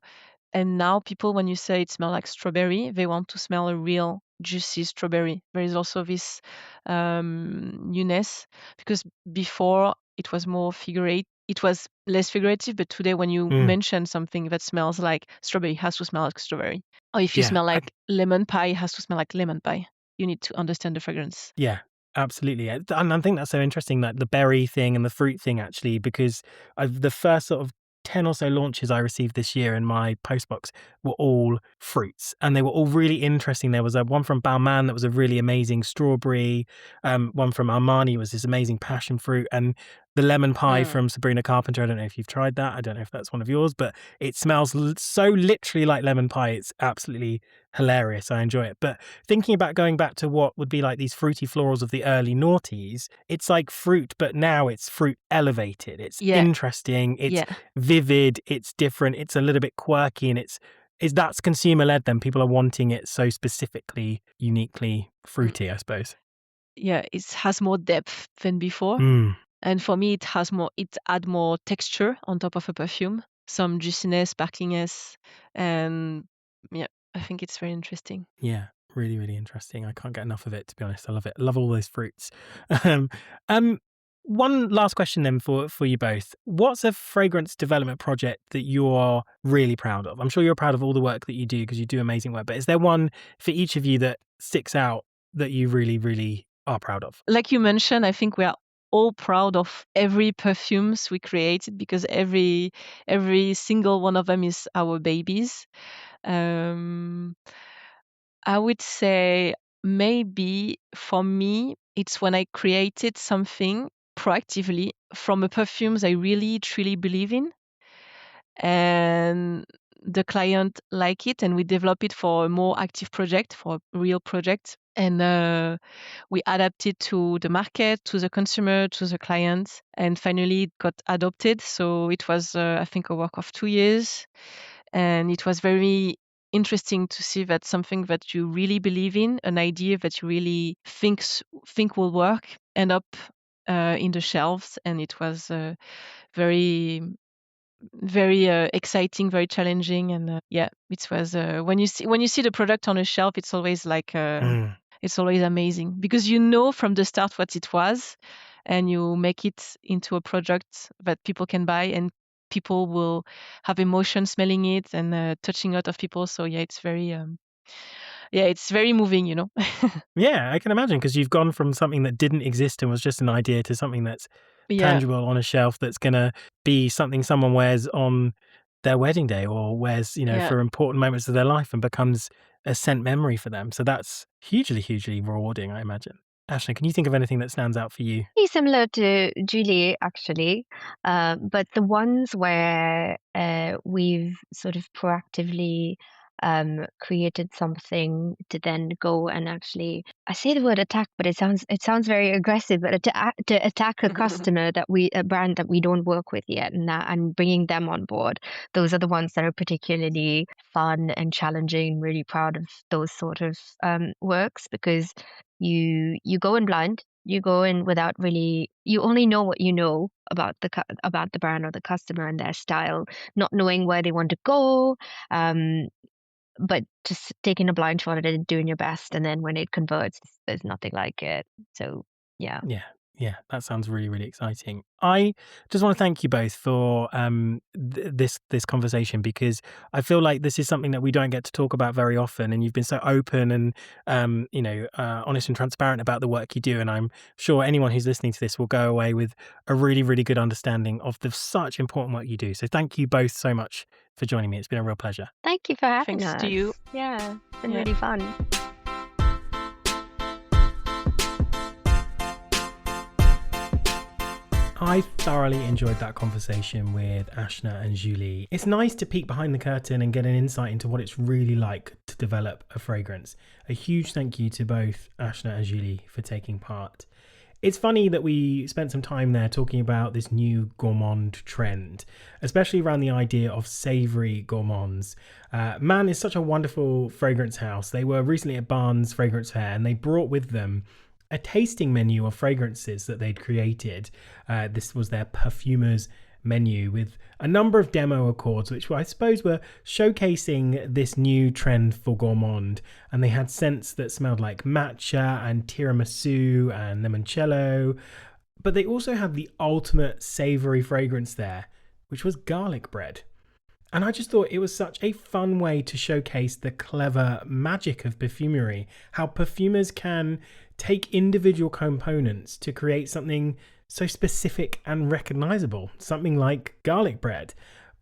now people, when you say it smells like strawberry, they want to smell a real juicy strawberry. There is also this newness, because before it was more figurative. It was less figurative, but today when you mention something that smells like strawberry, it has to smell like strawberry. Or if you smell like lemon pie, it has to smell like lemon pie. You need to understand the fragrance.
Yeah, absolutely. And I think that's so interesting, that the berry thing and the fruit thing, actually, because the first sort of 10 or so launches I received this year in my postbox were all fruits, and they were all really interesting. There was one from Balmain that was a really amazing strawberry. One from Armani was this amazing passion fruit, and the lemon pie from Sabrina Carpenter. I don't know if you've tried that. I don't know if that's one of yours, but it smells so literally like lemon pie. It's absolutely hilarious. I enjoy it. But thinking about going back to what would be like these fruity florals of the early noughties, it's like fruit, but now it's fruit elevated. It's interesting. It's vivid. It's different. It's a little bit quirky, and that's consumer led. Then people are wanting it so specifically, uniquely fruity, I suppose.
Yeah, it has more depth than before. And for me, it add more texture on top of a perfume, some juiciness, sparkliness, and yeah, I think it's very interesting.
Yeah, really, really interesting. I can't get enough of it, to be honest. I love it. I love all those fruits. One last question then for you both. What's a fragrance development project that you're really proud of? I'm sure you're proud of all the work that you do because you do amazing work, but is there one for each of you that sticks out that you really, really are proud of?
Like you mentioned, I think we are all proud of every perfumes we created because every single one of them is our babies. I would say maybe for me, it's when I created something proactively from a perfumes I really truly believe in, and the client like it, and we develop it for a more active project, for a real project, and we adapt it to the market, to the consumer, to the client, and finally it got adopted. So it was I think a work of 2 years, and it was very interesting to see that something that you really believe in, an idea that you really think will work, end up in the shelves. And it was very exciting, very challenging, and it was when you see the product on a shelf, it's always like it's always amazing because you know from the start what it was, and you make it into a product that people can buy, and people will have emotion smelling it and touching a lot of people. So it's very it's very moving, you know.
Yeah, I can imagine, because you've gone from something that didn't exist and was just an idea to something that's tangible on a shelf, that's going to be something someone wears on their wedding day or wears, for important moments of their life, and becomes a scent memory for them. So that's hugely, hugely rewarding, I imagine. Ashna, can you think of anything that stands out for you?
Pretty similar to Julie, actually, but the ones where we've sort of proactively created something to then go and actually, I say the word attack, but it sounds very aggressive, but to attack a customer a brand that we don't work with yet, and bringing them on board. Those are the ones that are particularly fun and challenging. Really proud of those sort of works, because you go in blind. You go in without really, you only know what you know about the brand or the customer and their style, not knowing where they want to go, but just taking a blind shot at it and doing your best. And then when it converts, there's nothing like it. So yeah.
Yeah, that sounds really, really exciting. I just want to thank you both for this conversation, because I feel like this is something that we don't get to talk about very often, and you've been so open and honest and transparent about the work you do, and I'm sure anyone who's listening to this will go away with a really, really good understanding of the such important work you do. So thank you both so much for joining me. It's been a real pleasure.
Thank you for having us.
Thanks to you.
Yeah, it's been really fun.
I thoroughly enjoyed that conversation with Ashna and Julie. It's nice to peek behind the curtain and get an insight into what it's really like to develop a fragrance. A huge thank you to both Ashna and Julie for taking part. It's funny that we spent some time there talking about this new gourmand trend, especially around the idea of savoury gourmands. Man is such a wonderful fragrance house. They were recently at Barnes Fragrance Fair, and they brought with them a tasting menu of fragrances that they'd created. This was their perfumer's menu, with a number of demo accords, which I suppose were showcasing this new trend for gourmand. And they had scents that smelled like matcha and tiramisu and limoncello. But they also had the ultimate savoury fragrance there, which was garlic bread. And I just thought it was such a fun way to showcase the clever magic of perfumery, how perfumers can take individual components to create something so specific and recognizable, something like garlic bread.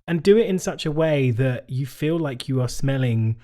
And do it in such a way that you feel like you are smelling